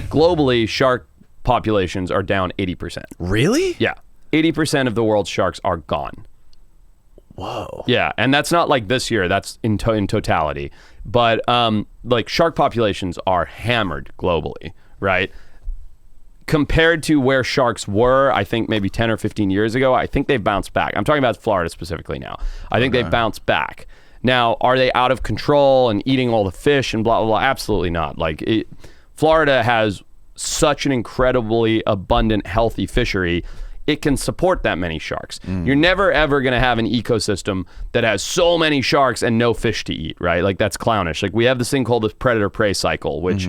globally, shark populations are down 80%. Really? Yeah. 80% of the world's sharks are gone. Whoa. Yeah, and that's not like this year. That's in totality. But like shark populations are hammered globally, right? Compared to where sharks were, I think maybe 10 or 15 years ago, I think they've bounced back. I'm talking about Florida specifically now. I think they've bounced back. Now, are they out of control and eating all the fish and blah, blah, blah? Absolutely not. Like, Florida has such an incredibly abundant, healthy fishery. It can support that many sharks. You're never, ever going to have an ecosystem that has so many sharks and no fish to eat, right? Like, that's clownish. Like, we have this thing called the predator-prey cycle, which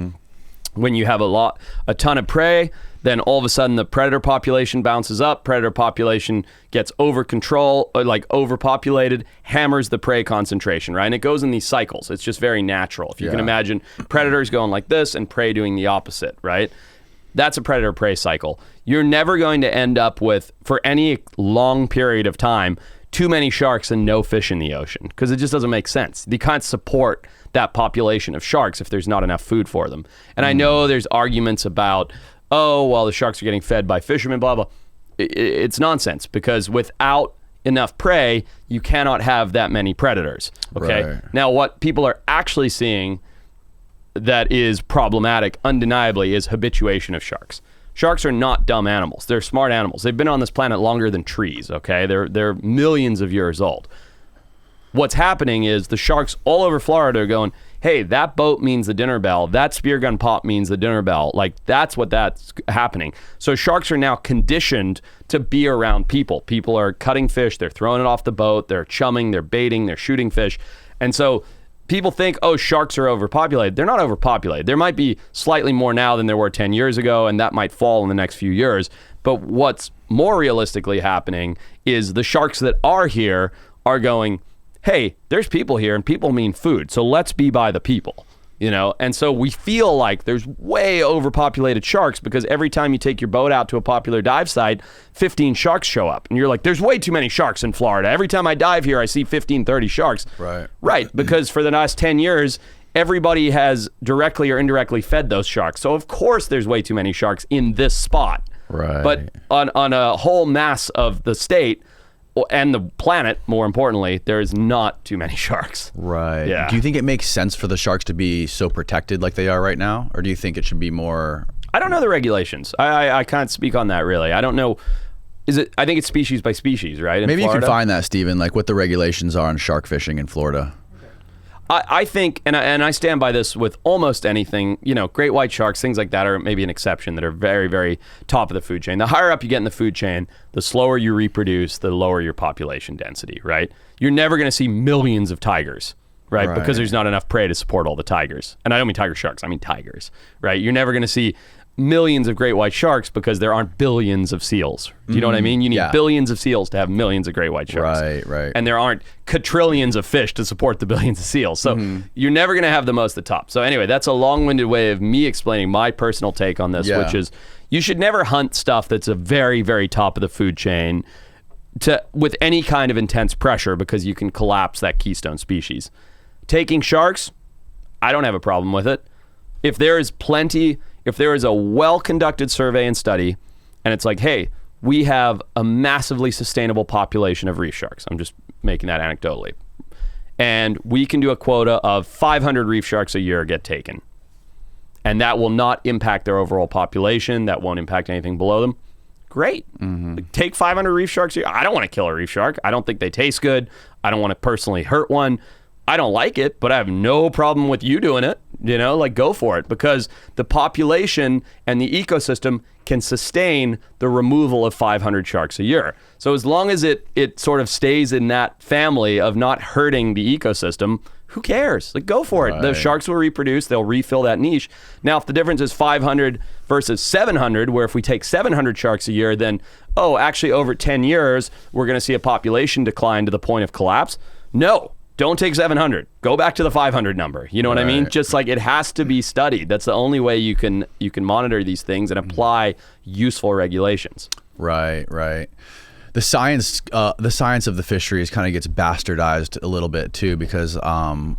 when you have a ton of prey, then all of a sudden the predator population bounces up, predator population gets over control, like overpopulated, hammers the prey concentration, right? And it goes in these cycles. It's just very natural. If you can imagine predators going like this and prey doing the opposite, right? That's a predator-prey cycle. You're never going to end up with, for any long period of time, too many sharks and no fish in the ocean, because it just doesn't make sense. You can't support that population of sharks if there's not enough food for them. And I know there's arguments about, oh, well, the sharks are getting fed by fishermen, blah, blah. It's nonsense, because without enough prey, you cannot have that many predators. Okay. Right. Now, what people are actually seeing that is problematic, undeniably, is habituation of sharks. Sharks are not dumb animals. They're smart animals. They've been on this planet longer than trees, okay? They're millions of years old. What's happening is the sharks all over Florida are going, hey, that boat means the dinner bell. That spear gun pop means the dinner bell. Like, that's happening. So sharks are now conditioned to be around people. People are cutting fish. They're throwing it off the boat. They're chumming. They're baiting. They're shooting fish. And so people think, oh, sharks are overpopulated. They're not overpopulated. There might be slightly more now than there were 10 years ago, and that might fall in the next few years. But what's more realistically happening is the sharks that are here are going, hey, there's people here, and people mean food, so let's be by the people, you know? And so we feel like there's way overpopulated sharks, because every time you take your boat out to a popular dive site, 15 sharks show up. And you're like, there's way too many sharks in Florida. Every time I dive here, I see 15, 30 sharks. Right, because for the last 10 years, everybody has directly or indirectly fed those sharks. So of course there's way too many sharks in this spot. Right. But on a whole mass of the state, and the planet, more importantly, there is not too many sharks. Right. Yeah. Do you think it makes sense for the sharks to be so protected like they are right now? Or do you think it should be more... I don't know the regulations. I can't speak on that, really. I don't know. I think it's species by species, right? Maybe you can find that, Stephen, like what the regulations are on shark fishing in Florida. I think, and I stand by this with almost anything, you know, great white sharks, things like that are maybe an exception, that are very, very top of the food chain. The higher up you get in the food chain, the slower you reproduce, the lower your population density, right? You're never going to see millions of tigers, right? Because there's not enough prey to support all the tigers. And I don't mean tiger sharks, I mean tigers, right? You're never going to see millions of great white sharks because there aren't billions of seals. Do you know what I mean? You need billions of seals to have millions of great white sharks. Right. And there aren't quadrillions of fish to support the billions of seals. So you're never going to have the most at the top. So anyway, that's a long-winded way of me explaining my personal take on this, which is you should never hunt stuff that's a very, very top of the food chain with any kind of intense pressure, because you can collapse that keystone species. Taking sharks, I don't have a problem with it. If there is a well-conducted survey and study, and it's like, hey, we have a massively sustainable population of reef sharks. I'm just making that anecdotally. And we can do a quota of 500 reef sharks a year get taken. And that will not impact their overall population. That won't impact anything below them. Great. Take 500 reef sharks a year. I don't want to kill a reef shark. I don't think they taste good. I don't want to personally hurt one. I don't like it, but I have no problem with you doing it. You know, like, go for it, because the population and the ecosystem can sustain the removal of 500 sharks a year. So as long as it sort of stays in that family of not hurting the ecosystem, who cares? Like, go for it. The sharks will reproduce. They'll refill that niche. Now, if the difference is 500 versus 700, where if we take 700 sharks a year, then, actually over 10 years, we're going to see a population decline to the point of collapse. No. Don't take 700. Go back to the 500 number. You know what I mean? Just like, it has to be studied. That's the only way you can monitor these things and apply useful regulations. Right. The science of the fisheries kind of gets bastardized a little bit too, because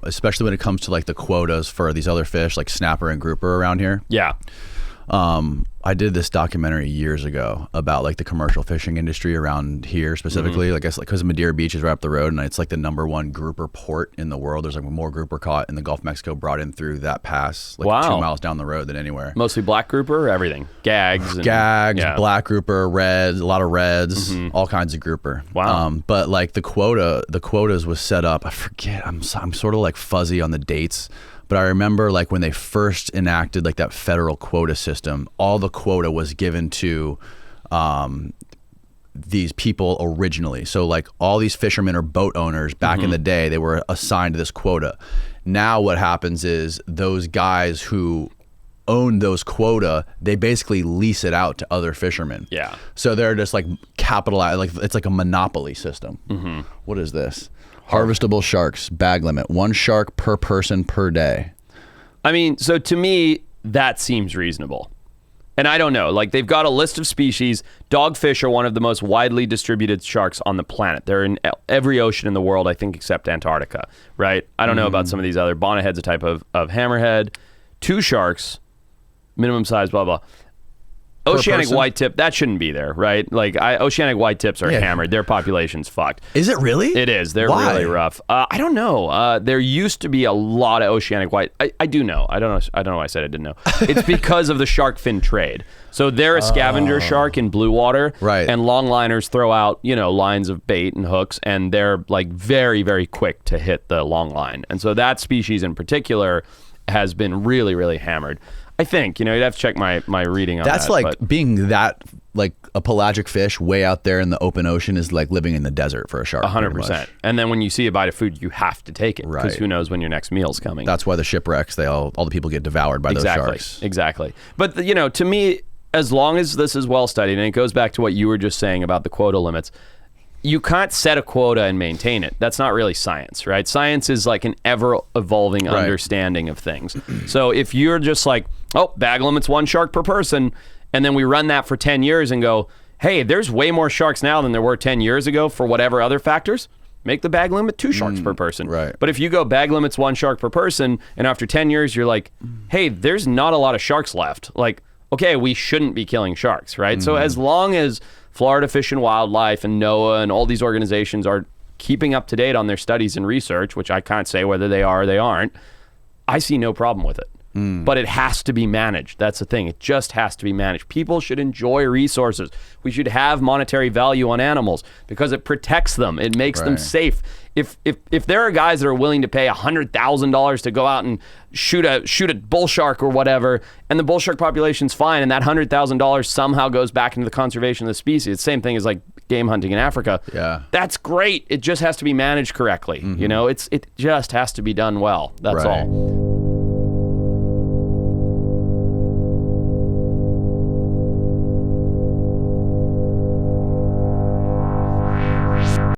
especially when it comes to like the quotas for these other fish like snapper and grouper around here. Yeah. I did this documentary years ago about like the commercial fishing industry around here specifically. Like I guess like because Madeira Beach is right up the road, and it's like the #1 grouper port in the world. There's like more grouper caught in the Gulf of Mexico brought in through that pass, like 2 miles down the road than anywhere. Mostly black grouper or everything? Gags, black grouper, reds, a lot of reds, all kinds of grouper. Wow. But like the quotas was set up. I forget. I'm sort of like fuzzy on the dates. But I remember like when they first enacted like that federal quota system, all the quota was given to these people originally. So like all these fishermen or boat owners back in the day, they were assigned this quota. Now what happens is those guys who own those quota, they basically lease it out to other fishermen. Yeah. So they're just like capitalized, like it's like a monopoly system. What is this? Harvestable sharks, bag limit, 1 shark per person per day. I mean, so to me, that seems reasonable. And I don't know, like they've got a list of species. Dogfish are one of the most widely distributed sharks on the planet. They're in every ocean in the world, I think, except Antarctica, right? I don't know about some of these other. Bonnethead's a type of hammerhead. 2 sharks, minimum size, blah, blah. Oceanic white tip, that shouldn't be there, right? Like oceanic white tips are hammered. Their population's fucked. Is it really? It is. They're really rough. I don't know. There used to be a lot of oceanic white. I do know. I don't know why I said I didn't know. It's because of the shark fin trade. So they're a scavenger shark in blue water. Right. And longliners throw out, lines of bait and hooks, and they're like very, very quick to hit the long line. And so that species in particular has been really, really hammered. I think, you'd have to check my reading on that. That's like being that, like a pelagic fish way out there in the open ocean is like living in the desert for a shark. 100%. And then when you see a bite of food, you have to take it because who knows when your next meal's coming. That's why the shipwrecks, all the people get devoured by those sharks. Exactly. But, to me, as long as this is well studied, and it goes back to what you were just saying about the quota limits, you can't set a quota and maintain it. That's not really science, right? Science is like an ever-evolving understanding of things. So if you're just like, bag limit's 1 shark per person, and then we run that for 10 years and go, hey, there's way more sharks now than there were 10 years ago for whatever other factors, make the bag limit 2 sharks per person. Right. But if you go bag limit's 1 shark per person, and after 10 years you're like, hey, there's not a lot of sharks left. Like, okay, we shouldn't be killing sharks, right? So as long as Florida Fish and Wildlife and NOAA and all these organizations are keeping up to date on their studies and research, which I can't say whether they are or they aren't, I see no problem with it. But it has to be managed. That's the thing. It just has to be managed. People should enjoy resources. We should have monetary value on animals because it protects them. It makes them safe. If there are guys that are willing to pay $100,000 to go out and shoot a bull shark or whatever, and the bull shark population's fine, and that $100,000 somehow goes back into the conservation of the species, it's the same thing as like game hunting in Africa. Yeah, that's great. It just has to be managed correctly. It just has to be done well. That's all.